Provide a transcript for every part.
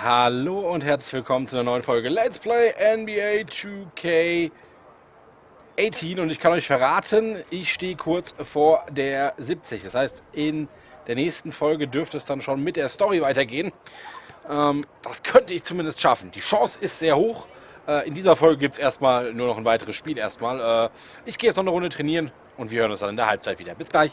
Hallo und herzlich willkommen zu einer neuen Folge Let's Play NBA 2K18 und ich kann euch verraten, ich stehe kurz vor der 70. Das heißt, in der nächsten Folge dürfte es dann schon mit der Story weitergehen. Das könnte ich zumindest schaffen. Die Chance ist sehr hoch. In dieser Folge gibt es erstmal nur noch ein weiteres Spiel erstmal. Ich gehe jetzt noch eine Runde trainieren und wir hören uns dann in der Halbzeit wieder. Bis gleich.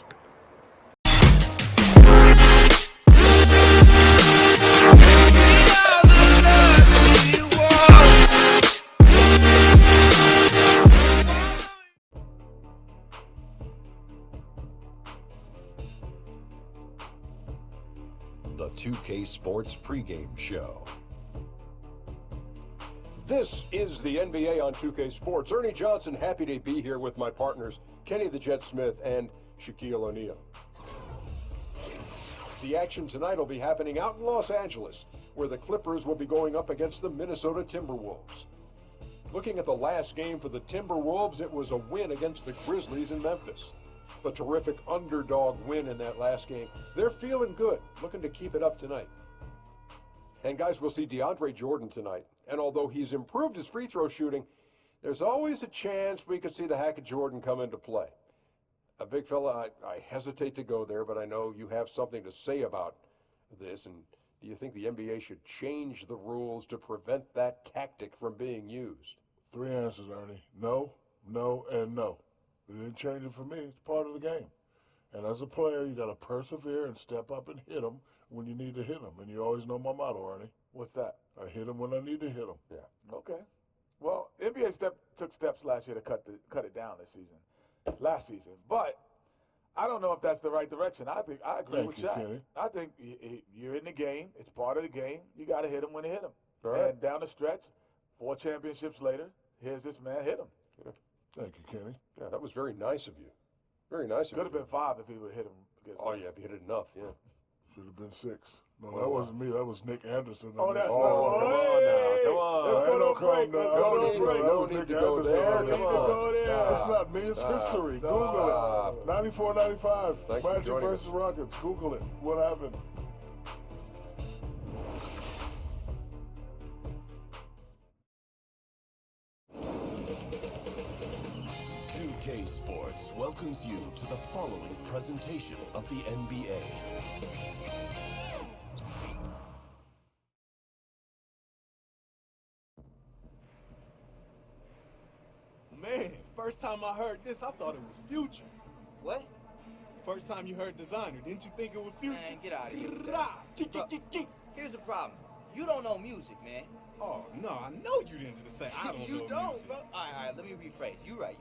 The 2K Sports pregame show. This is the NBA on 2K Sports. Ernie Johnson, happy to be here with my partners, Kenny the Jet Smith and Shaquille O'Neal. The action tonight will be happening out in Los Angeles, where the Clippers will be going up against the Minnesota Timberwolves. Looking at the last game for the Timberwolves, it was a win against the Grizzlies in Memphis. A terrific underdog win in that last game. They're feeling good, looking to keep it up tonight. And guys, we'll see DeAndre Jordan tonight. And although he's improved his free throw shooting, there's always a chance we could see the hack of Jordan come into play. A big fella, I hesitate to go there, but I know you have something to say about this. And do you think the NBA should change the rules to prevent that tactic from being used? Three answers, Ernie. No, no, and no. It didn't change it for me. It's part of the game. And as a player, you got to persevere and step up and hit them when you need to hit them. And you always know my motto, Ernie. What's that? I hit them when I need to hit them. Yeah. Okay. Well, NBA took steps last year to cut it down last season. But I don't know if that's the right direction. I agree Thank with you, Shaq. Kenny. I think you're in the game. It's part of the game. You got to hit them when they hit them. All right. And down the stretch, 4 championships later, here's this man hit him. Yeah. Thank you, Kenny. Yeah, that was very nice of you. Very nice of you. Could have been 5 if he would hit him against Oh, us. yeah, if you hit it enough, yeah. Should have been 6. No, Well, that wasn't me. That was Nick Anderson. Oh, that's Oh, come on now. Come on. Let's go to a break. No, Let's go to a break. No need to go there. Come on. It's not me. It's history. Google it. 94-95. Thanks for Magic joining versus us. Rockets. Google it. What happened? Sports welcomes you to the following presentation of the NBA. Man, first time I heard this, I thought it was Future. What? First time you heard Designer, didn't you think it was Future? Man, get out of here with Rah, that. kick, Look, kick, kick. here's the problem. You don't know music, man. Oh, no, I know you didn't just say I don't you know don't, music. bro. All right, let me rephrase. You right.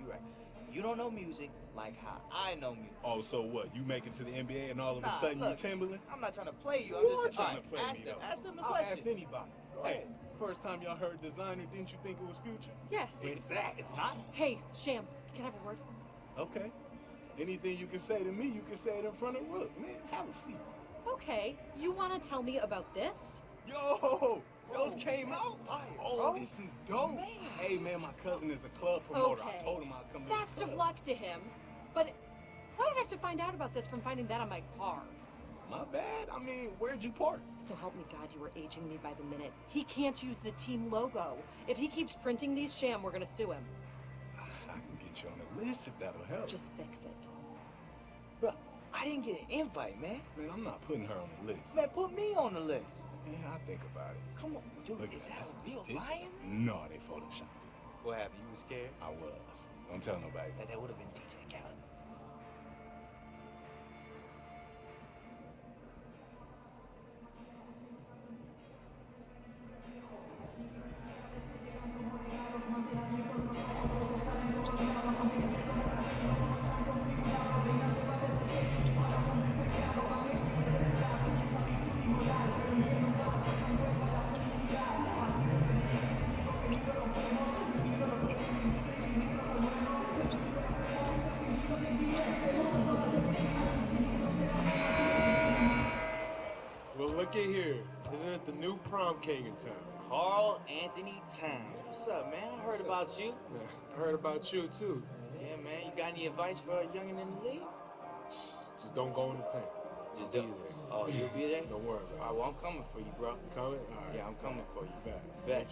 You don't know music like how I know music. Oh, so what? You make it to the NBA and all of a Nah, sudden look, you Timberland? I'm not trying to play you. You I'm are just trying all to play ask me, them, though. ask them the I'll question. ask anybody. Go Hey, ahead. first time y'all heard Designer, didn't you think it was Future? Yes. It's not? Hey, Sham, can I have a word? Okay. Anything you can say to me, you can say it in front of Rook. Man, have a seat. Okay, you want to tell me about this? Yo, those came out. Fire, Oh, bro. this is dope. Man. Hey, man, my cousin is a club promoter. Okay. I told him I'd come to Best the of club. luck to him. But why did I have to find out about this from finding that on my car? My bad. I mean, where'd you park? So help me God, you were aging me by the minute. He can't use the team logo. If he keeps printing these, Sham, we're gonna sue him. I can get you on the list if that'll help. Just fix it. Bro, I didn't get an invite, man. Man, I'm not putting her on the list. Man, put me on the list. Man, I'll think about it. Come on, dude. Look Is at that a real picture. lion? No, they photoshopped it. What happened? You were scared? I was. Don't tell nobody. That would have been DJ Khaled. Well, look at here. Isn't it the new prom king in town? Carl Anthony Towns. What's up, man? I heard about you. Yeah, I heard about you, too. Yeah, man. You got any advice for a youngin' in the league? Just don't go in the paint. Just Be do. there. Oh, you'll be there? Don't worry about All right, well, I'm coming for you, bro. it. Coming? All right. Yeah, I'm I'm coming for you. Bet.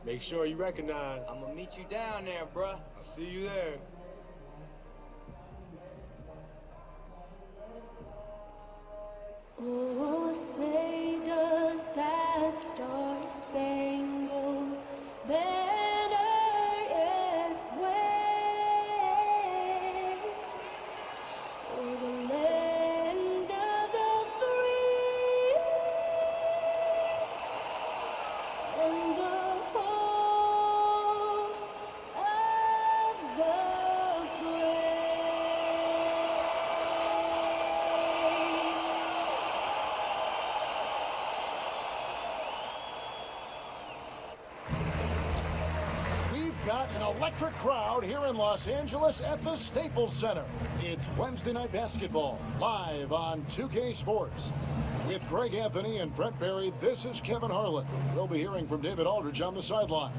Make sure you recognize. I'm gonna meet you down there, bruh. I'll see you there. Oh, say does that star-spangled banner yet wave o'er the land of the free and the home of the got an electric crowd here in Los Angeles at the Staples Center. It's Wednesday Night Basketball, live on 2K Sports. With Greg Anthony and Brent Barry, this is Kevin Harlan. We'll be hearing from David Aldridge on the sideline.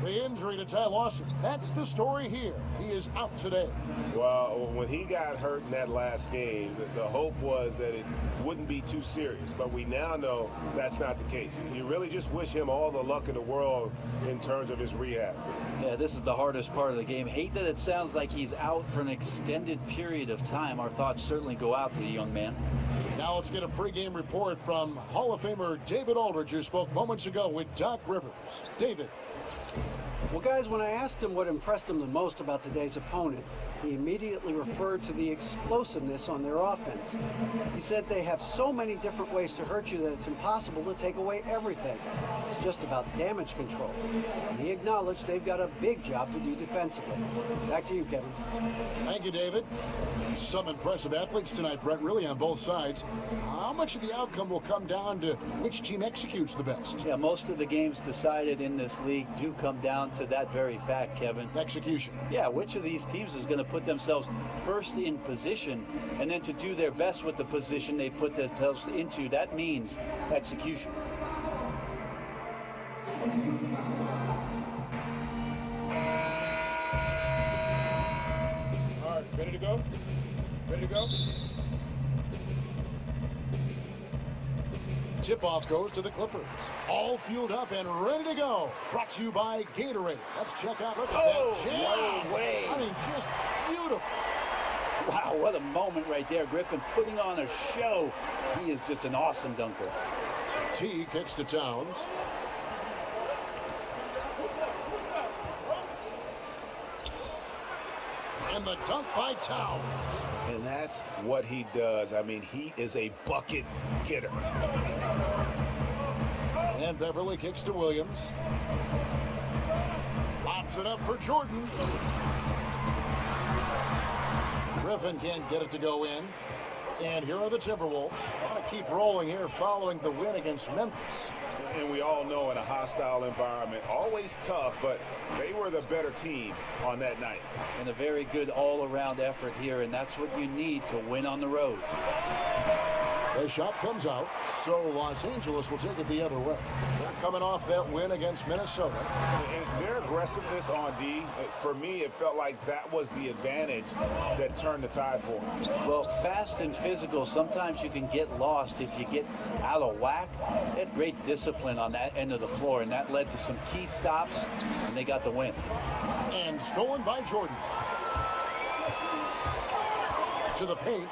The injury to Ty Lawson, that's the story here. He is out today. Well, when he got hurt in that last game, the hope was that it wouldn't be too serious. But we now know that's not the case. You really just wish him all the luck in the world in terms of his rehab. Yeah, this is the hardest part of the game. Hate that it sounds like he's out for an extended period of time. Our thoughts certainly go out to the young man. Now let's get a pregame report from Hall of Famer David Aldridge, who spoke moments ago with Doc Rivers. David. Well, guys, when I asked him what impressed him the most about today's opponent, he immediately referred to the explosiveness on their offense. He said they have so many different ways to hurt you that it's impossible to take away everything. It's just about damage control. And he acknowledged they've got a big job to do defensively. Back to you, Kevin. Thank you, David. Some impressive athletes tonight, Brett, really on both sides. How much of the outcome will come down to which team executes the best? Yeah, most of the games decided in this league do come down to that very fact, Kevin. Execution. Yeah, which of these teams is going to put themselves first in position and then to do their best with the position they put themselves into? That means execution. All right, ready to go? Ready to go? Tip-off goes to the Clippers. All fueled up and ready to go. Brought to you by Gatorade. Let's check out. Look at that jam. No way. I mean, just beautiful. Wow, what a moment right there. Griffin putting on a show. He is just an awesome dunker. T kicks to Towns. And the dunk by Towns. And that's what he does. I mean, he is a bucket getter. And Beverly kicks to Williams. Pops it up for Jordan. Griffin can't get it to go in. And here are the Timberwolves. Want to keep rolling here following the win against Memphis. And we all know in a hostile environment, always tough, but they were the better team on that night. And a very good all-around effort here, and that's what you need to win on the road. The shot comes out, so Los Angeles will take it the other way. They're coming off that win against Minnesota. And their aggressiveness on D, for me, it felt like that was the advantage that turned the tide for them. Well, fast and physical, sometimes you can get lost if you get out of whack. They had great discipline on that end of the floor, and that led to some key stops, and they got the win. And stolen by Jordan. To the paint.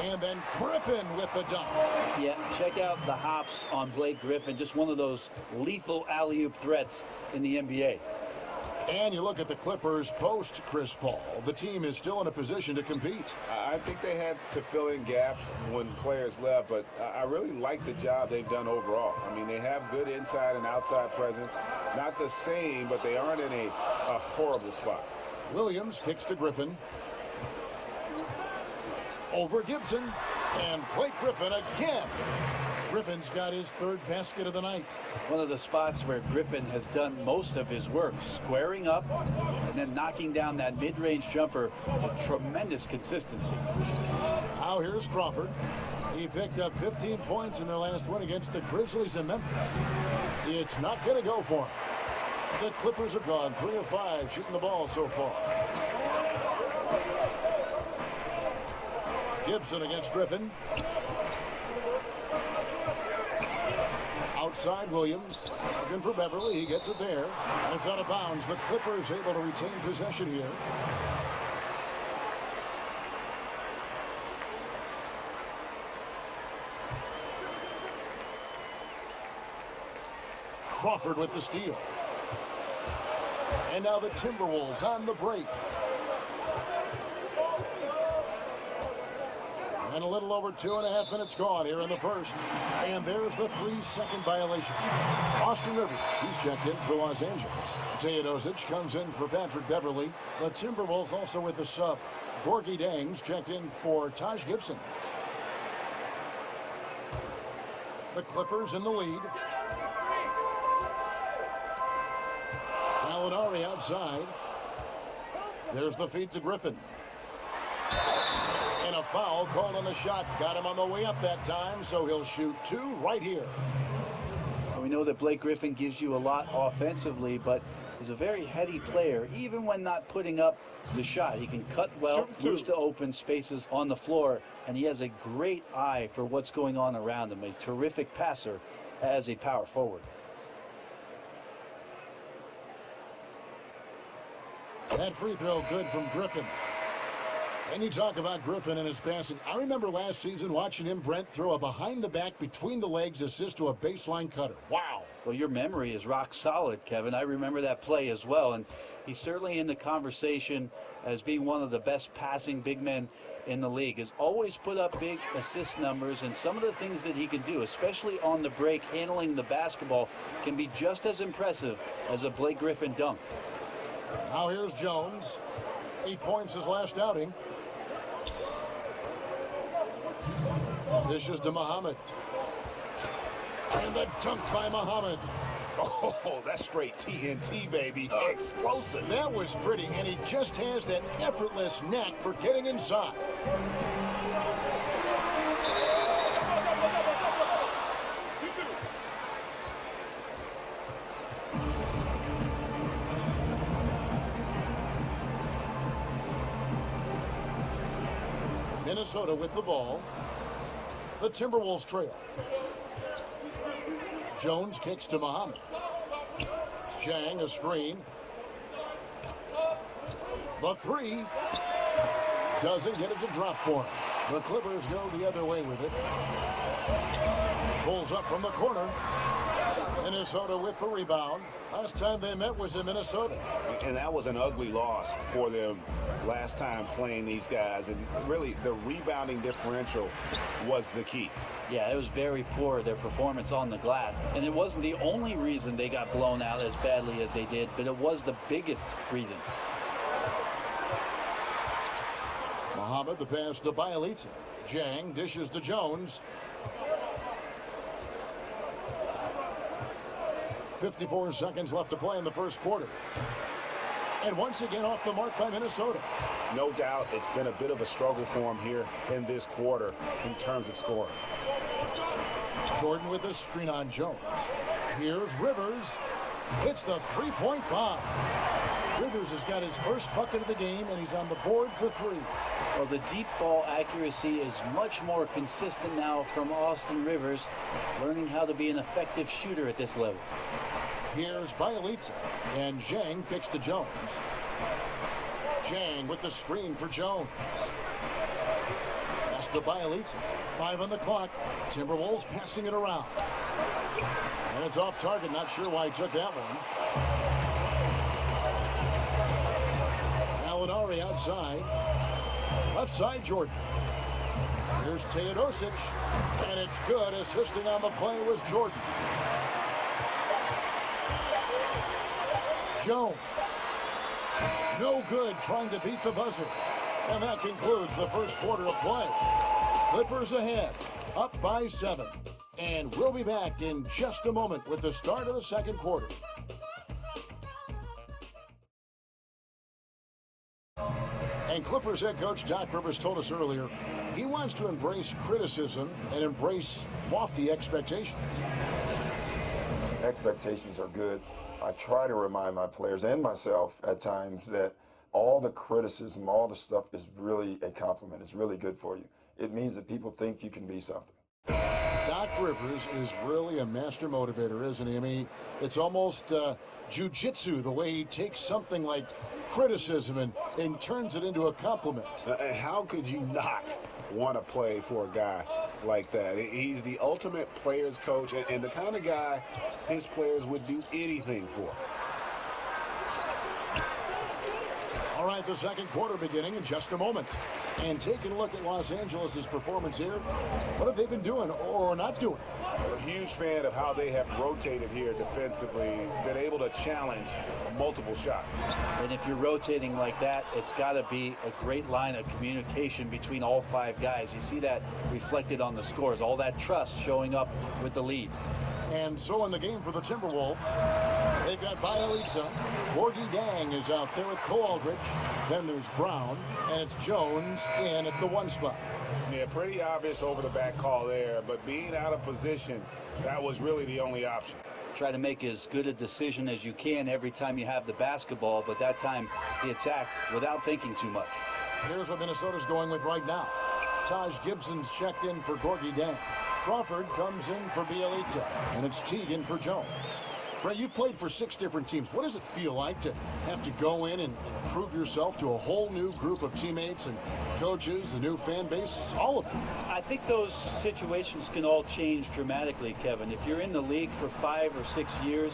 And then Griffin with the dunk. Yeah, check out the hops on Blake Griffin. Just one of those lethal alley-oop threats in the NBA. And you look at the Clippers post Chris Paul. The team is still in a position to compete. I think they had to fill in gaps when players left, but I really like the job they've done overall. I mean, they have good inside and outside presence. Not the same, but they aren't in a horrible spot. Williams kicks to Griffin. Over Gibson, and Blake Griffin again. Griffin's got his third basket of the night. One of the spots where Griffin has done most of his work, squaring up and then knocking down that mid-range jumper with tremendous consistency. Now here's Crawford. He picked up 15 points in their last win against the Grizzlies in Memphis. It's not going to go for him. The Clippers have gone 3 of 5 shooting the ball so far. Gibson against Griffin. outside Williams. Looking for Beverly. He gets it there. And it's out of bounds. The Clippers able to retain possession here. Crawford with the steal. And now the Timberwolves on the break. And a little over 2.5 minutes gone here in the first. And there's the 3-second violation. Austin Rivers, he's checked in for Los Angeles. Teodosic comes in for Patrick Beverly. The Timberwolves also with the sub. Gorgie Dangs checked in for Taj Gibson. The Clippers in the lead. Gallinari outside. There's the feed to Griffin. And a foul called on the shot. Got him on the way up that time, so he'll shoot 2 right here. We know that Blake Griffin gives you a lot offensively, but he's a very heady player, even when not putting up the shot. He can cut well, moves to open spaces on the floor, and he has a great eye for what's going on around him. A terrific passer as a power forward. That free throw good from Griffin. And you talk about Griffin and his passing. I remember last season watching him, Brent, throw a behind-the-back, between-the-legs assist to a baseline cutter. Wow. Well, your memory is rock solid, Kevin. I remember that play as well, and he's certainly in the conversation as being one of the best passing big men in the league. Has always put up big assist numbers, and some of the things that he can do, especially on the break, handling the basketball, can be just as impressive as a Blake Griffin dunk. Now here's Jones. 8 points his last outing. Dishes to Muhammad. And the dunk by Muhammad. Oh, that's straight TNT, baby. Explosive. That was pretty, and he just has that effortless knack for getting inside. Minnesota with the ball. The Timberwolves trail. Jones kicks to Muhammad. Zhang a screen. The 3 doesn't get it to drop for him. The Clippers go the other way with it. Pulls up from the corner. Minnesota with the rebound. Last time they met was in Minnesota. And that was an ugly loss for them last time playing these guys. And really, the rebounding differential was the key. Yeah, it was very poor, their performance on the glass. And it wasn't the only reason they got blown out as badly as they did, but it was the biggest reason. Muhammad, the pass to Bielitsa. Zhang dishes to Jones. 54 seconds left to play in the first quarter. And once again off the mark by Minnesota. No doubt it's been a bit of a struggle for him here in this quarter in terms of scoring. Jordan with a screen on Jones. Here's Rivers. It's the three-point bomb. Rivers has got his first bucket of the game, and he's on the board for 3. Well, the deep ball accuracy is much more consistent now from Austin Rivers, learning how to be an effective shooter at this level. Here's Bielitsa, and Zhang picks to Jones. Zhang with the screen for Jones. Pass to Bielitsa. 5 on the clock. Timberwolves passing it around. And it's off target. Not sure why he took that one. Gallinari outside. Left side, Jordan. Here's Teodosic. And it's good. Assisting on the play was Jordan. Jones. No good trying to beat the buzzer. And that concludes the first quarter of play. Clippers ahead, up by 7. And we'll be back in just a moment with the start of the second quarter. And Clippers head coach Doc Rivers told us earlier, he wants to embrace criticism and embrace lofty expectations. Expectations are good. I try to remind my players and myself at times that all the criticism, all the stuff is really a compliment. It's really good for you. It means that people think you can be something. Doc Rivers is really a master motivator, isn't he? I mean, it's almost jiu-jitsu, the way he takes something like criticism and turns it into a compliment. How could you not want to play for a guy like that? He's the ultimate player's coach and the kind of guy his players would do anything for. All right, the second quarter beginning in just a moment. And taking a look at Los Angeles' performance here, what have they been doing or not doing? A huge fan of how they have rotated here defensively, been able to challenge multiple shots. And if you're rotating like that, it's got to be a great line of communication between all five guys. You see that reflected on the scores, all that trust showing up with the lead. And so in the game for the Timberwolves, they've got Bielitsa. Gorgie Dang is out there with Cole Aldridge. Then there's Brown, and it's Jones in at the one spot. Yeah, pretty obvious over the back call there, but being out of position, that was really the only option. Try to make as good a decision as you can every time you have the basketball, but that time he attacked without thinking too much. Here's what Minnesota's going with right now. Taj Gibson's checked in for Gorgie Dang. Crawford comes in for Bielitsa, and it's Teague in for Jones. Ray, you've played for 6 different teams. What does it feel like to have to go in and prove yourself to a whole new group of teammates and coaches, a new fan base, all of it? I think those situations can all change dramatically, Kevin. If you're in the league for 5 or 6 years,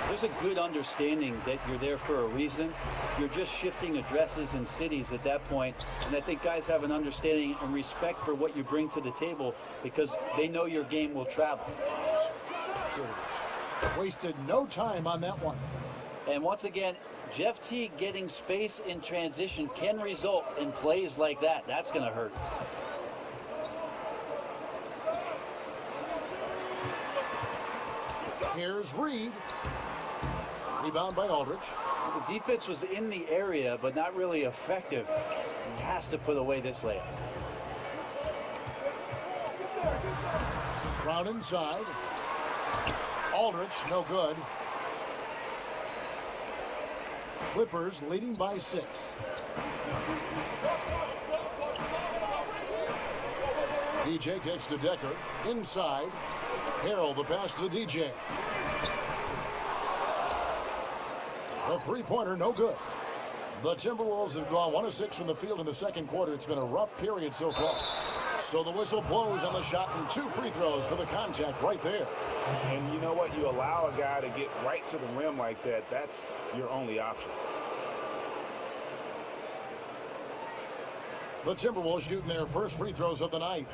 there's a good understanding that you're there for a reason. You're just shifting addresses and cities at that point, and I think guys have an understanding and respect for what you bring to the table because they know your game will travel. Wasted no time on that one. And once again, Jeff Teague getting space in transition can result in plays like that. That's going to hurt. Here's Reed. Rebound by Aldridge. The defense was in the area, but not really effective. He has to put away this layup. Brown inside. Aldridge, no good. Clippers leading by 6. DJ kicks to Decker. Inside. Harrell the pass to DJ. The three-pointer, no good. The Timberwolves have gone 1 of 6 from the field in the second quarter. It's been a rough period so far. So the whistle blows on the shot and 2 free throws for the contact right there. And you know what? You allow a guy to get right to the rim like that, that's your only option. The Timberwolves shooting their first free throws of the night.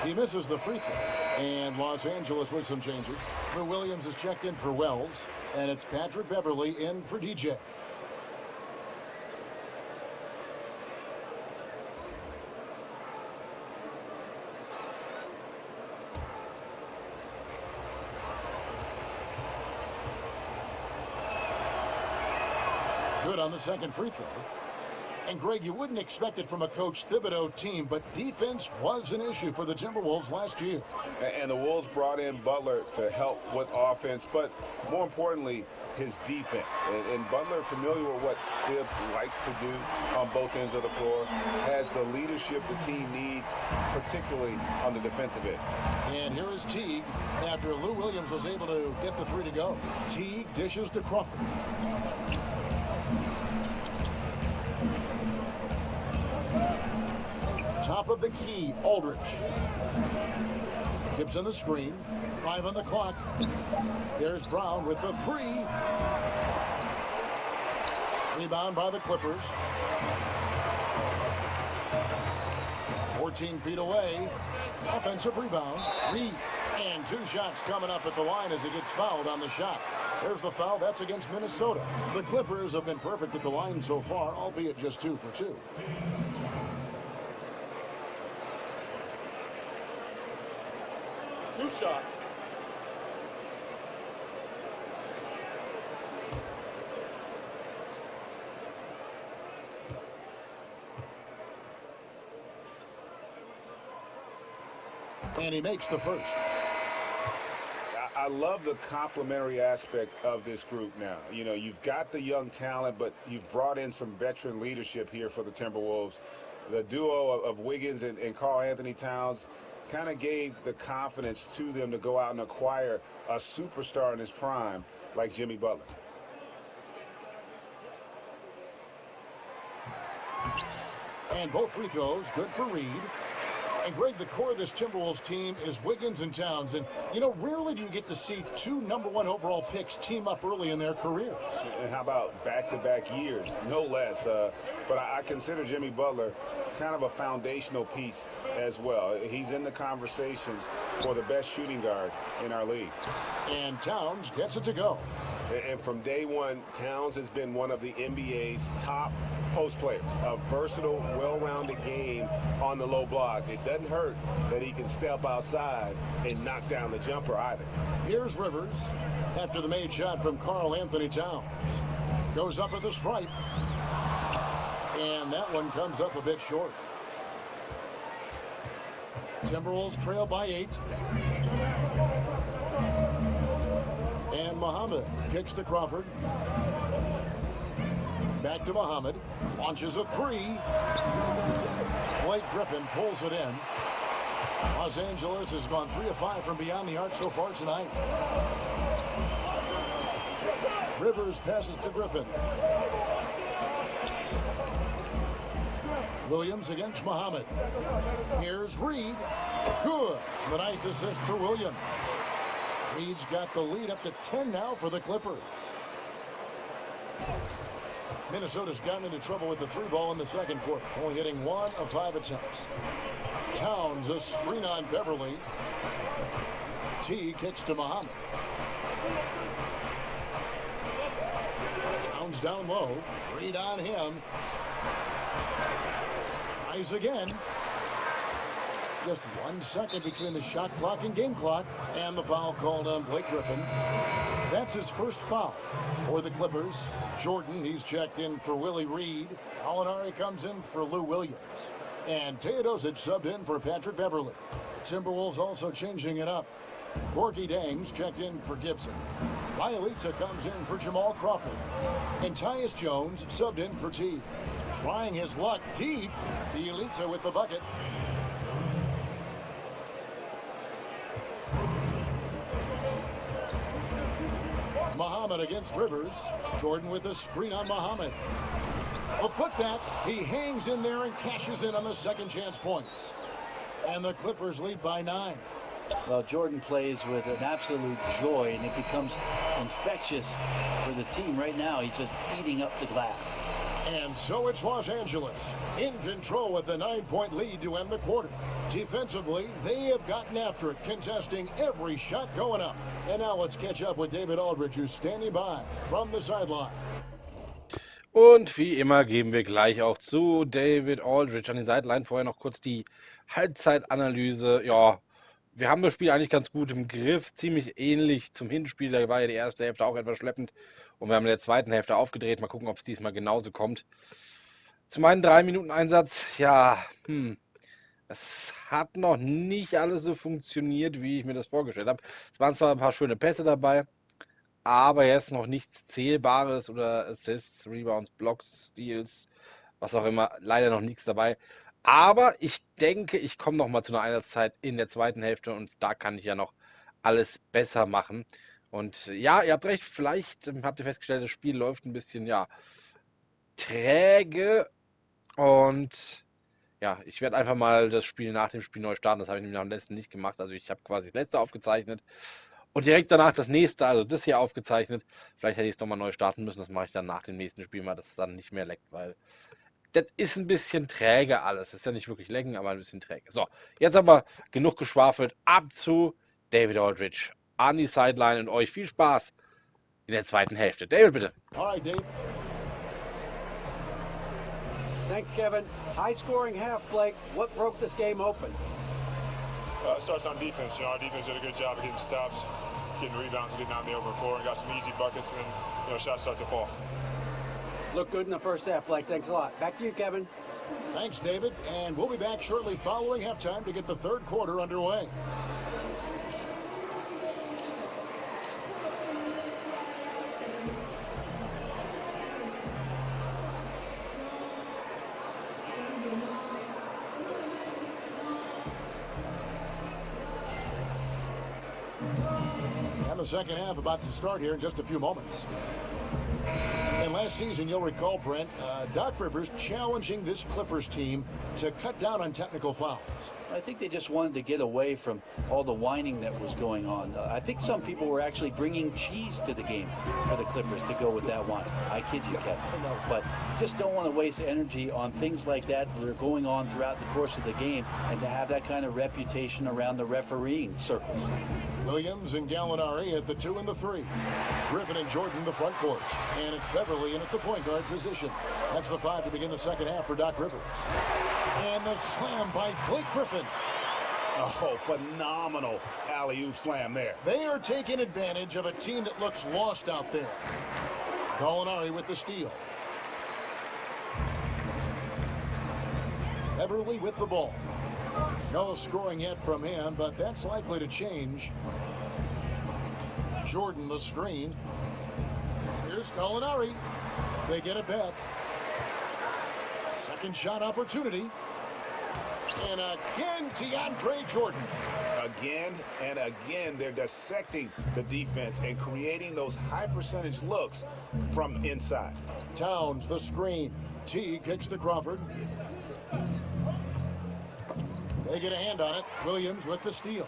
He misses the free throw. And Los Angeles with some changes. Lou Williams is checked in for Wells. And it's Patrick Beverly in for DJ. Good on the second free throw. And Greg, you wouldn't expect it from a Coach Thibodeau team, but defense was an issue for the Timberwolves last year. And the Wolves brought in Butler to help with offense, but more importantly, his defense. And Butler, familiar with what Thibs likes to do on both ends of the floor, has the leadership the team needs, particularly on the defensive end. And here is Teague after Lou Williams was able to get the 3 to go. Teague dishes to Crawford. Top of the key, Aldridge. Gibson the screen. 5 on the clock. There's Brown with the 3. Rebound by the Clippers. 14 feet away. Offensive rebound. Reed. And 2 shots coming up at the line as he gets fouled on the shot. There's the foul. That's against Minnesota. The Clippers have been perfect at the line so far, albeit just 2 for 2. Two shots. And he makes the first. I love the complementary aspect of this group now. You know, you've got the young talent, but you've brought in some veteran leadership here for the Timberwolves. The duo of Wiggins and Karl Anthony Towns kind of gave the confidence to them to go out and acquire a superstar in his prime like Jimmy Butler. And both free throws good for Reed. And Greg, the core of this Timberwolves team is Wiggins and Towns. And, you know, rarely do you get to see two #1 overall picks team up early in their careers. And how about back-to-back years, no less. But I consider Jimmy Butler kind of a foundational piece as well. He's in the conversation for the best shooting guard in our league. And Towns gets it to go. And from day one, Towns has been one of the NBA's top post players. A versatile, well-rounded game on the low block. It doesn't hurt that he can step outside and knock down the jumper either. Here's Rivers after the made shot from Karl Anthony Towns. Goes up at the stripe. And that one comes up a bit short. Timberwolves trail by 8. And Muhammad kicks to Crawford. Back to Muhammad. Launches a 3. Blake Griffin pulls it in. Los Angeles has gone 3 of 5 from beyond the arc so far tonight. Rivers passes to Griffin. Williams against Muhammad. Here's Reed. Good. The nice assist for Williams. Reed's got the lead up to 10 now for the Clippers. Minnesota's gotten into trouble with the 3 ball in the second quarter, only hitting 1 of 5 attempts. Towns a screen on Beverly. T kicks to Muhammad. Towns down low. Reed on him. Tries again. Just 1 second between the shot clock and game clock, and the foul called on Blake Griffin. That's his first foul for the Clippers. Jordan, he's checked in for Willie Reed. Alinari comes in for Lou Williams. And Teodosic subbed in for Patrick Beverly. Timberwolves also changing it up. Corky Dangs checked in for Gibson. Bielitsa comes in for Jamal Crawford. And Tyus Jones subbed in for T. Trying his luck deep. Bielitsa with the bucket. Muhammad against Rivers. Jordan with a screen on Muhammad. A putback. He hangs in there and cashes in on the second chance points. And the Clippers lead by 9. Well, Jordan plays with an absolute joy, and it becomes infectious for the team right now. He's just eating up the glass. And so it's Los Angeles in control with a 9-point lead to end the quarter. Defensively, they have gotten after it, contesting every shot going up. And now let's catch up with David Aldridge, who's standing by from the sideline. Und wie immer geben wir gleich auch zu David Aldridge an den Sideline. Vorher noch kurz die Halbzeitanalyse. Ja, wir haben das Spiel eigentlich ganz gut im Griff. Ziemlich ähnlich zum Hinspiel. Da war ja die erste Hälfte auch etwas schleppend. Und wir haben in der zweiten Hälfte aufgedreht. Mal gucken, ob es diesmal genauso kommt. Zum einen 3 Minuten Einsatz. Ja, es hat noch nicht alles so funktioniert, wie ich mir das vorgestellt habe. Es waren zwar ein paar schöne Pässe dabei, aber jetzt noch nichts Zählbares oder Assists, Rebounds, Blocks, Steals, was auch immer. Leider noch nichts dabei. Aber ich denke, ich komme noch mal zu einer Einsatzzeit in der zweiten Hälfte und da kann ich ja noch alles besser machen. Und ja, ihr habt recht, vielleicht habt ihr festgestellt, das Spiel läuft ein bisschen, ja, träge. Und ja, ich werde einfach mal das Spiel nach dem Spiel neu starten. Das habe ich nämlich am letzten nicht gemacht. Also ich habe quasi das letzte aufgezeichnet und direkt danach das nächste, also das hier aufgezeichnet. Vielleicht hätte ich es nochmal neu starten müssen. Das mache ich dann nach dem nächsten Spiel mal, dass es dann nicht mehr leckt, weil das ist ein bisschen träge alles. Ist ja nicht wirklich lecken, aber ein bisschen träge. So, jetzt aber genug geschwafelt. Ab zu David Aldridge an die Sideline und euch viel Spaß in der zweiten Hälfte. David, bitte. All right, Dave. Thanks, Kevin. High-scoring half, Blake. What broke this game open? It starts on defense. You know, our defense did a good job of getting stops, getting rebounds, getting out in the open floor, and got some easy buckets, and then, shots start to fall. Looked good in the first half, Blake. Thanks a lot. Back to you, Kevin. Thanks, David. And we'll be back shortly following halftime to get the third quarter underway. And the second half about to start here in just a few moments. And last season, you'll recall, Brent, Doc Rivers challenging this Clippers team to cut down on technical fouls. I think they just wanted to get away from all the whining that was going on. I think some people were actually bringing cheese to the game for the Clippers to go with that whine. I kid you, Kevin. But just don't want to waste energy on things like that that are going on throughout the course of the game, and to have that kind of reputation around the refereeing circles. Williams and Gallinari at the 2 and the 3. Griffin and Jordan the front court. And it's Beverly in at the point guard position. That's the 5 to begin the second half for Doc Rivers. And the slam by Blake Griffin. Oh, phenomenal alley-oop slam there. They are taking advantage of a team that looks lost out there. Gallinari with the steal. Beverly with the ball. No scoring yet from him, but that's likely to change. Jordan the screen. Here's Gallinari. They get it back. Second shot opportunity. And again, DeAndre Jordan. Again and again, they're dissecting the defense and creating those high percentage looks from inside. Towns the screen. T kicks to Crawford. They get a hand on it. Williams with the steal.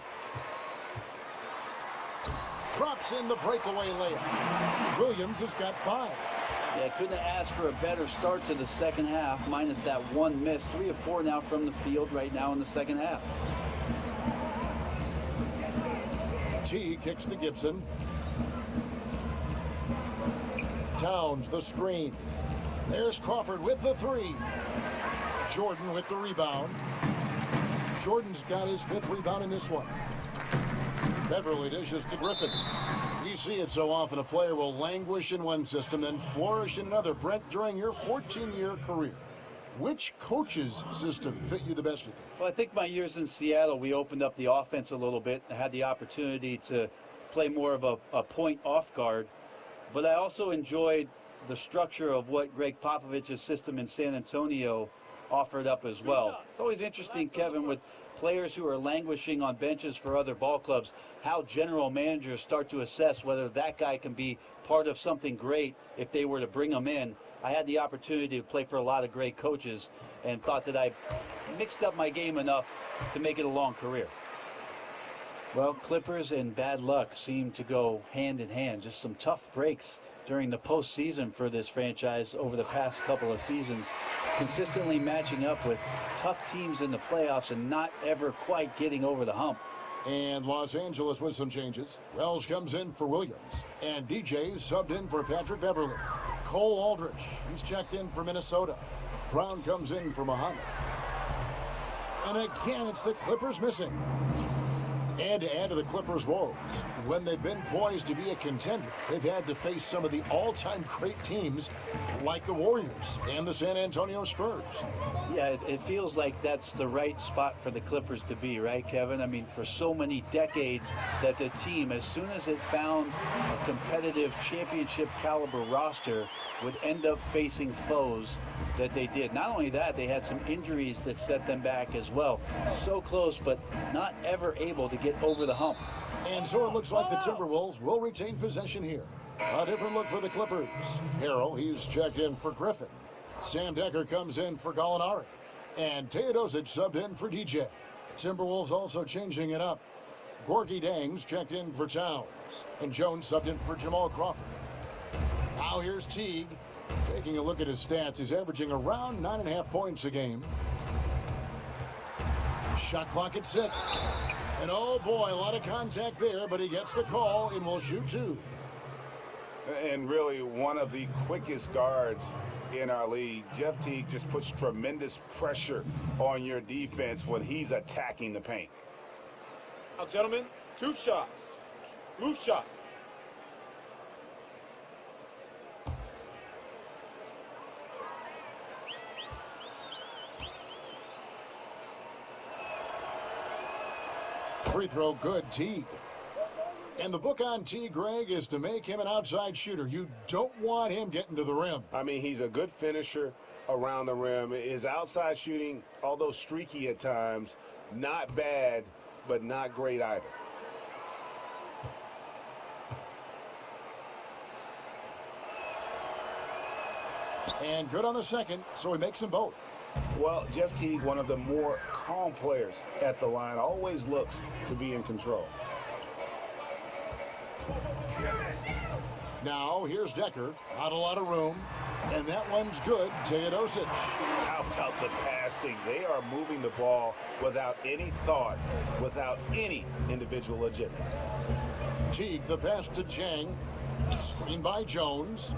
Drops in the breakaway layup. Williams has got 5. Yeah, couldn't have asked for a better start to the second half, minus that one miss. 3 of 4 now from the field right now in the second half. T kicks to Gibson. Towns the screen. There's Crawford with the 3. Jordan with the rebound. Jordan's got his 5th rebound in this one. Beverly dishes to Griffin. You see it so often. A player will languish in one system, then flourish in another. Brent, during your 14-year career, which coach's system fit you the best, you think? Well, I think my years in Seattle, we opened up the offense a little bit. I had the opportunity to play more of a point off guard. But I also enjoyed the structure of what Greg Popovich's system in San Antonio offered up as well. It's always interesting, Kevin, with players who are languishing on benches for other ball clubs, how general managers start to assess whether that guy can be part of something great if they were to bring him in. I had the opportunity to play for a lot of great coaches and thought that I mixed up my game enough to make it a long career. Well, Clippers and bad luck seem to go hand in hand. Just some tough breaks during the postseason for this franchise over the past couple of seasons, consistently matching up with tough teams in the playoffs and not ever quite getting over the hump. And Los Angeles with some changes. Wells comes in for Williams, and DJ subbed in for Patrick Beverly. Cole Aldrich, he's checked in for Minnesota. Brown comes in for Muhammad. And again, it's the Clippers missing. And to add to the Clippers' woes, when they've been poised to be a contender, they've had to face some of the all-time great teams like the Warriors and the San Antonio Spurs. Yeah, it feels like that's the right spot for the Clippers to be, right, Kevin? I mean, for so many decades that the team, as soon as it found a competitive championship caliber roster, would end up facing foes that they did. Not only that, they had some injuries that set them back as well. So close, but not ever able to get over the hump. And so it looks like the Timberwolves will retain possession here. A different look for the Clippers. Harrell, he's checked in for Griffin. Sam Decker comes in for Gallinari. And Teodosic subbed in for DJ. Timberwolves also changing it up. Gorky Dangs checked in for Towns. And Jones subbed in for Jamal Crawford. Now here's Teague. Taking a look at his stats, he's averaging around 9.5 points a game. Shot clock at 6. And oh boy, a lot of contact there, but he gets the call and will shoot 2. And really one of the quickest guards in our league. Jeff Teague just puts tremendous pressure on your defense when he's attacking the paint. Now, gentlemen, 2 shots. Loose shots. Free throw good, Teague. And the book on T, Greg, is to make him an outside shooter. You don't want him getting to the rim. I mean, he's a good finisher around the rim. His outside shooting, although streaky at times, not bad, but not great either. And good on the second, so he makes them both. Well, Jeff Teague, one of the more calm players at the line, always looks to be in control. Now, here's Decker. Not a lot of room. And that one's good. Teodosic. How about the passing? They are moving the ball without any thought, without any individual agenda. Teague, the pass to Jang. Screen by Jones.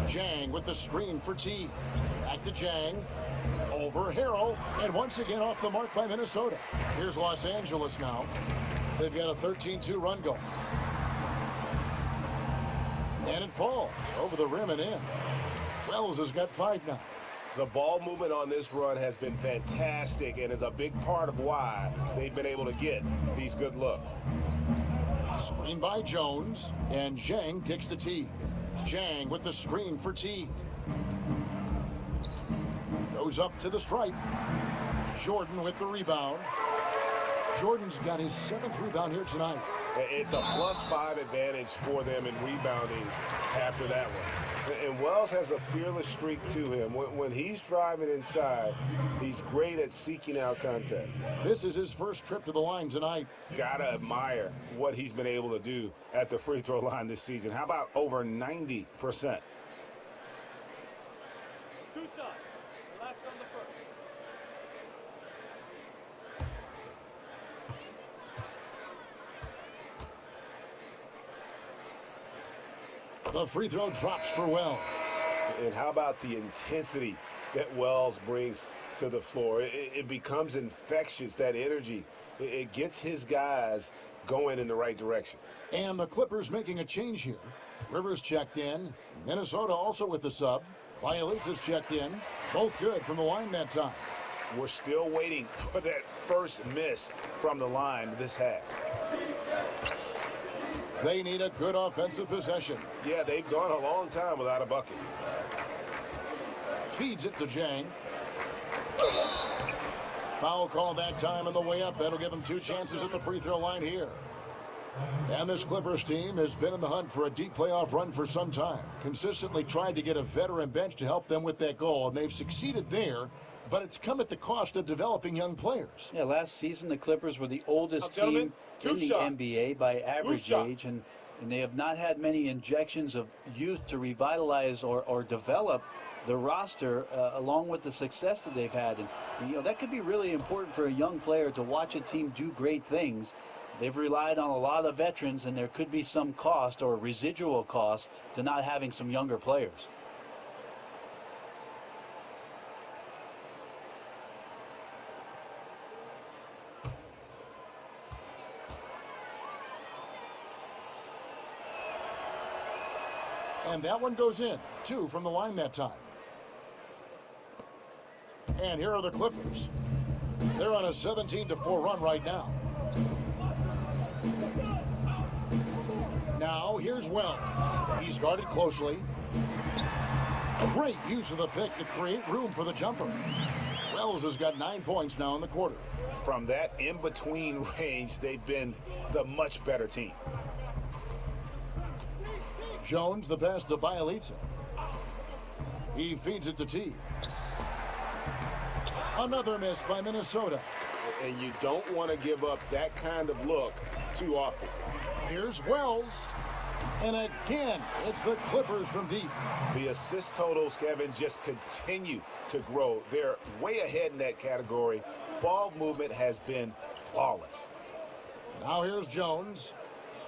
Jang with the screen for Teague. Back to Jang. Over Harrell. And once again off the mark by Minnesota. Here's Los Angeles now. They've got a 13-2 run going. And it falls over the rim and in. Wells has got 5 now. The ball movement on this run has been fantastic and is a big part of why they've been able to get these good looks. Screen by Jones, and Jang kicks to Teague. Jang with the screen for Teague. Goes up to the stripe. Jordan with the rebound. Jordan's got his 7th rebound here tonight. It's a +5 advantage for them in rebounding after that one. And Wells has a fearless streak to him. When he's driving inside, he's great at seeking out contact. This is his first trip to the line tonight. Gotta admire what he's been able to do at the free throw line this season. How about over 90%? 2 shots. Last on the first. The free throw drops for Wells. And how about the intensity that Wells brings to the floor? It becomes infectious, that energy. It gets his guys going in the right direction. And the Clippers making a change here. Rivers checked in. Minnesota also with the sub. Bielitsa's checked in. Both good from the line that time. We're still waiting for that first miss from the line this half. They need a good offensive possession. Yeah, they've gone a long time without a bucket. Feeds it to Jang. Foul call that time on the way up. That'll give them 2 chances at the free throw line here. And this Clippers team has been in the hunt for a deep playoff run for some time. Consistently tried to get a veteran bench to help them with that goal, and they've succeeded there, but it's come at the cost of developing young players. Yeah, last season the Clippers were the oldest team in the NBA by average age, and they have not had many injections of youth to revitalize or develop the roster along with the success that they've had. And you know, that could be really important for a young player to watch a team do great things. They've relied on a lot of veterans, and there could be some cost or residual cost to not having some younger players. And that one goes in. 2 from the line that time. And here are the Clippers. They're on a 17-4 run right now. Now, here's Wells. He's guarded closely. Great use of the pick to create room for the jumper. Wells has got 9 points now in the quarter. From that in-between range, they've been the much better team. Jones, the pass to Bielitsa. He feeds it to T. Another miss by Minnesota. And you don't want to give up that kind of look too often. Here's Wells. And again, it's the Clippers from deep. The assist totals, Kevin, just continue to grow. They're way ahead in that category. Ball movement has been flawless. Now here's Jones.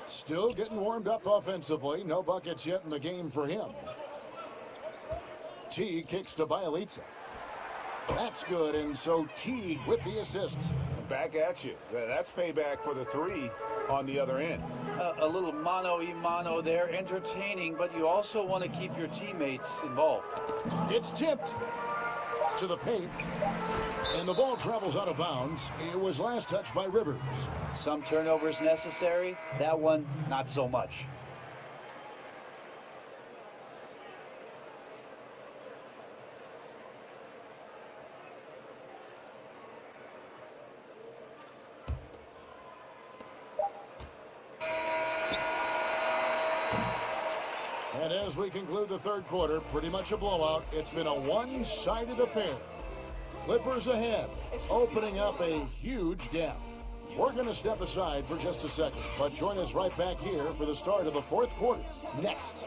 Still getting warmed up offensively. No buckets yet in the game for him. T kicks to Bielitsa. That's good, and so Teague with the assist. Back at you. That's payback for the 3 on the other end. A little mano-a-mano there, entertaining, but you also want to keep your teammates involved. It's tipped. To the paint. And the ball travels out of bounds. It was last touched by Rivers. Some turnovers necessary. That one, not so much. And as we conclude the third quarter, pretty much a blowout. It's been a one-sided affair. Clippers ahead, opening up a huge gap. We're going to step aside for just a second, but join us right back here for the start of the fourth quarter. Next.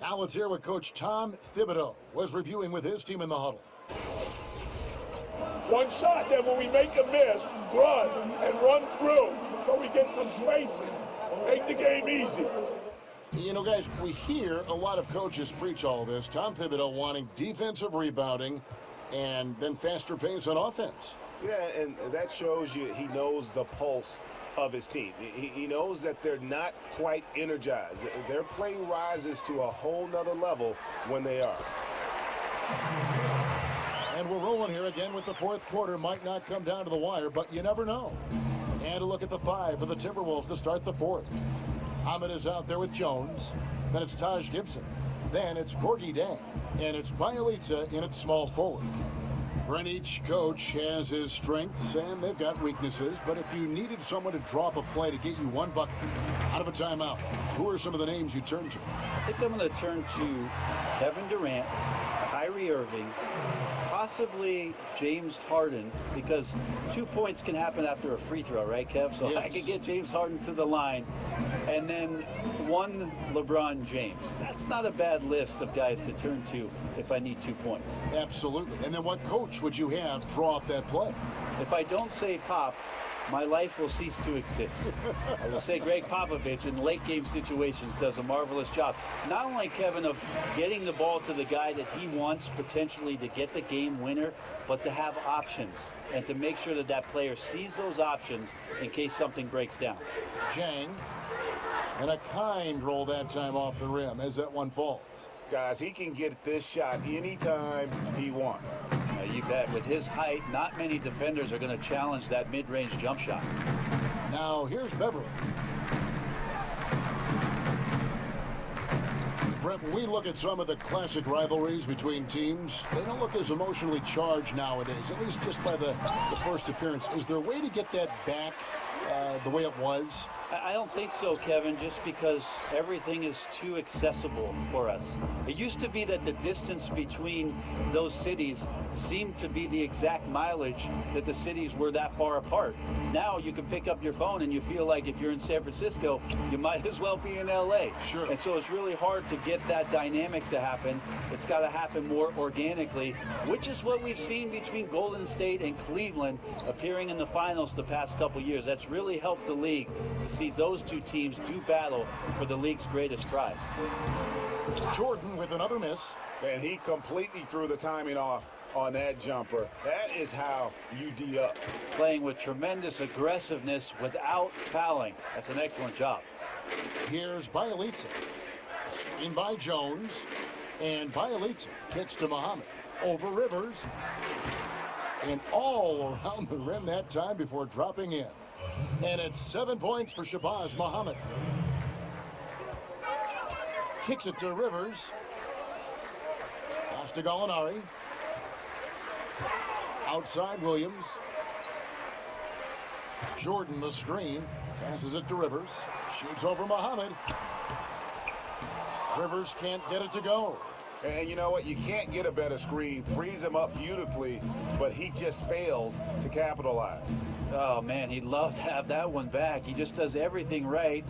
Now let's hear what Coach Tom Thibodeau was reviewing with his team in the huddle. One shot, then when we make a miss, run and run through so we get some spacing. Make the game easy. You know, guys, we hear a lot of coaches preach all this. Tom Thibodeau wanting defensive rebounding and then faster pace on offense. Yeah, and that shows you he knows the pulse of his team. He knows that they're not quite energized. Their play rises to a whole nother level when they are. And we're rolling here again with the fourth quarter. Might not come down to the wire, but you never know. And a look at the five for the Timberwolves to start the fourth. Ahmed is out there with Jones. Then it's Taj Gibson. Then it's Gorgie Dan. And it's Bielitsa in at small forward. And each coach has his strengths, and they've got weaknesses. But if you needed someone to drop a play to get you one bucket out of a timeout, who are some of the names you turn to? I think I'm going to turn to Kevin Durant, Kyrie Irving, possibly James Harden, because 2 points can happen after a free throw, right, Kev? So yes. I could get James Harden to the line, and then one LeBron James. That's not a bad list of guys to turn to if I need 2 points. Absolutely. And then what coach would you have draw up that play? If I don't say Pop, my life will cease to exist. I will say Greg Popovich in late game situations does a marvelous job. Not only, Kevin, of getting the ball to the guy that he wants potentially to get the game winner, but to have options and to make sure that that player sees those options in case something breaks down. Jang, and a kind roll that time off the rim as that one falls. Guys, he can get this shot anytime he wants. You bet. With his height, not many defenders are going to challenge that mid-range jump shot. Now, here's Beverly. Brett, when we look at some of the classic rivalries between teams, they don't look as emotionally charged nowadays, at least just by the first appearance. Is there a way to get that back the way it was? I don't think so, Kevin, just because everything is too accessible for us. It used to be that the distance between those cities seemed to be the exact mileage that the cities were that far apart. Now you can pick up your phone and you feel like if you're in San Francisco, you might as well be in LA. Sure. And so it's really hard to get that dynamic to happen. It's got to happen more organically, which is what we've seen between Golden State and Cleveland appearing in the finals the past couple years. That's really helped the league to see those two teams do battle for the league's greatest prize. Jordan with another miss. And he completely threw the timing off on that jumper. That is how you D up. Playing with tremendous aggressiveness without fouling. That's an excellent job. Here's Bielitsa. Screen by Jones. And Bielitsa kicks to Muhammad. Over Rivers. And all around the rim that time before dropping in. And it's 7 points for Shabazz Muhammad. Kicks it to Rivers. Pass to Gallinari. Outside Williams. Jordan the screen. Passes it to Rivers. Shoots over Muhammad. Rivers can't get it to go. And you know what? You can't get a better screen. Frees him up beautifully, but he just fails to capitalize. Oh, man, he'd love to have that one back. He just does everything right,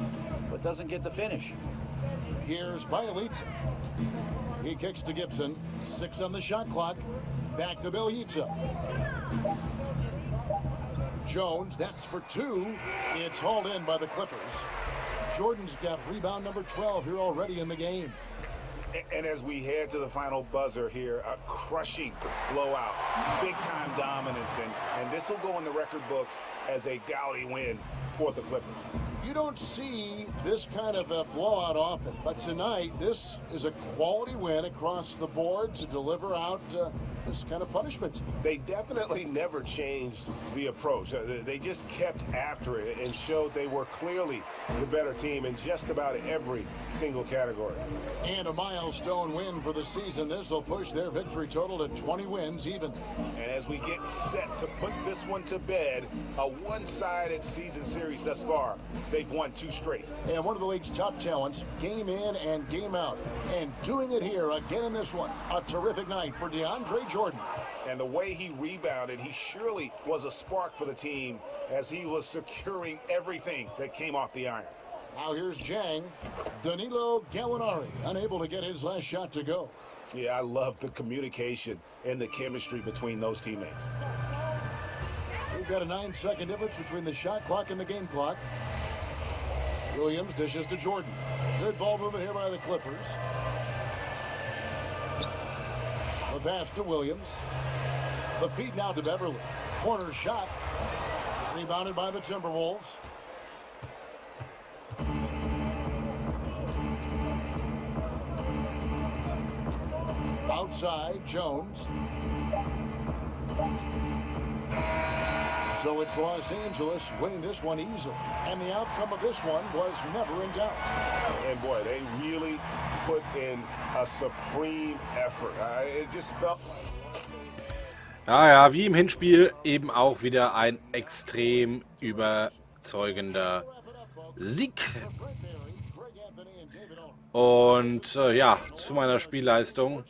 but doesn't get the finish. Here's Bielitsa. He kicks to Gibson. 6 on the shot clock. Back to Bielitsa. Jones, that's for 2. It's hauled in by the Clippers. Jordan's got rebound number 12 here already in the game. And as we head to the final buzzer here, a crushing blowout, big-time dominance, and this will go in the record books as a gaudy win for the Clippers. You don't see this kind of a blowout often, but tonight this is a quality win across the board to deliver out this kind of punishment. They definitely never changed the approach. They just kept after it and showed they were clearly the better team in just about every single category. And a milestone win for the season. This will push their victory total to 20 wins even. And as we get set to put this one to bed, a one-sided season series thus far. They've won 2 straight. And one of the league's top talents, game in and game out. And doing it here again in this one. A terrific night for DeAndre Jordan. And the way he rebounded, he surely was a spark for the team as he was securing everything that came off the iron. Now here's Jang. Danilo Gallinari, unable to get his last shot to go. Yeah, I love the communication and the chemistry between those teammates. We've got a 9-second difference between the shot clock and the game clock. Williams dishes to Jordan. Good ball movement here by the Clippers. The pass to Williams. The feed now to Beverly. Corner shot. Rebounded by the Timberwolves. Outside, Jones. So it's Los Angeles winning this one easily. And the outcome of this one was never in doubt. And boy, they really put in a supreme effort. It just felt... Ja, wie im Hinspiel eben auch wieder ein extrem überzeugender Sieg. Und ja, zu meiner Spielleistung.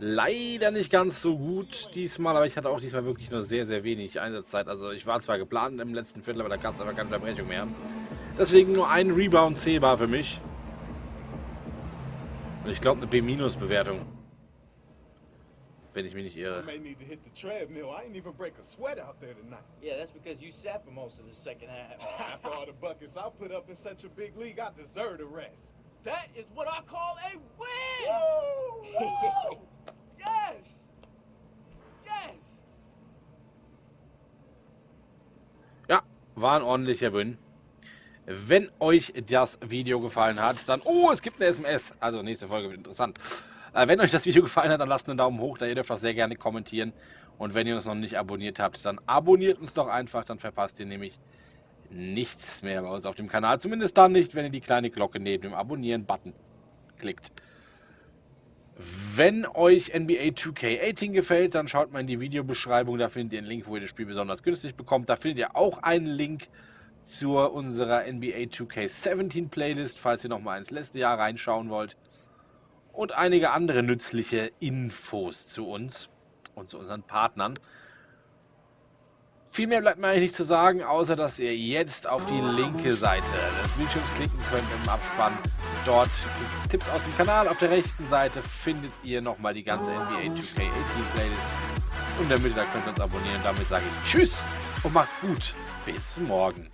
Leider nicht ganz so gut diesmal, aber ich hatte auch diesmal wirklich nur sehr, sehr wenig Einsatzzeit. Also ich war zwar geplant im letzten Viertel, aber da gab es aber keine Unterbrechung mehr. Deswegen nur ein Rebound zählbar für mich. Und ich glaube eine B-Bewertung. Wenn ich mich nicht irre. Yeah, that's because you sat for most of the second half. After all the buckets I put up in such a big league, I deserve a rest. That is what I call a win! Whoa! Whoa! Yes! Yes! Ja, war ein ordentlicher Win. Wenn euch das Video gefallen hat, dann... Oh, es gibt eine SMS. Also nächste Folge wird interessant. Wenn euch das Video gefallen hat, dann lasst einen Daumen hoch. Da ihr dürft auch sehr gerne kommentieren. Und wenn ihr uns noch nicht abonniert habt, dann abonniert uns doch einfach. Dann verpasst ihr nämlich nichts mehr bei uns auf dem Kanal. Zumindest dann nicht, wenn ihr die kleine Glocke neben dem Abonnieren-Button klickt. Wenn euch NBA 2K18 gefällt, dann schaut mal in die Videobeschreibung. Da findet ihr einen Link, wo ihr das Spiel besonders günstig bekommt. Da findet ihr auch einen Link zu unserer NBA 2K17 Playlist, falls ihr nochmal ins letzte Jahr reinschauen wollt. Und einige andere nützliche Infos zu uns und zu unseren Partnern. Viel mehr bleibt mir eigentlich nicht zu sagen, außer dass ihr jetzt auf die linke Seite des Bildschirms klicken könnt im Abspann. Dort gibt es Tipps aus dem Kanal. Auf der rechten Seite findet ihr nochmal die ganze NBA 2K18 Playlist. Und in der Mitte, da könnt ihr uns abonnieren. Damit sage ich Tschüss und macht's gut. Bis morgen.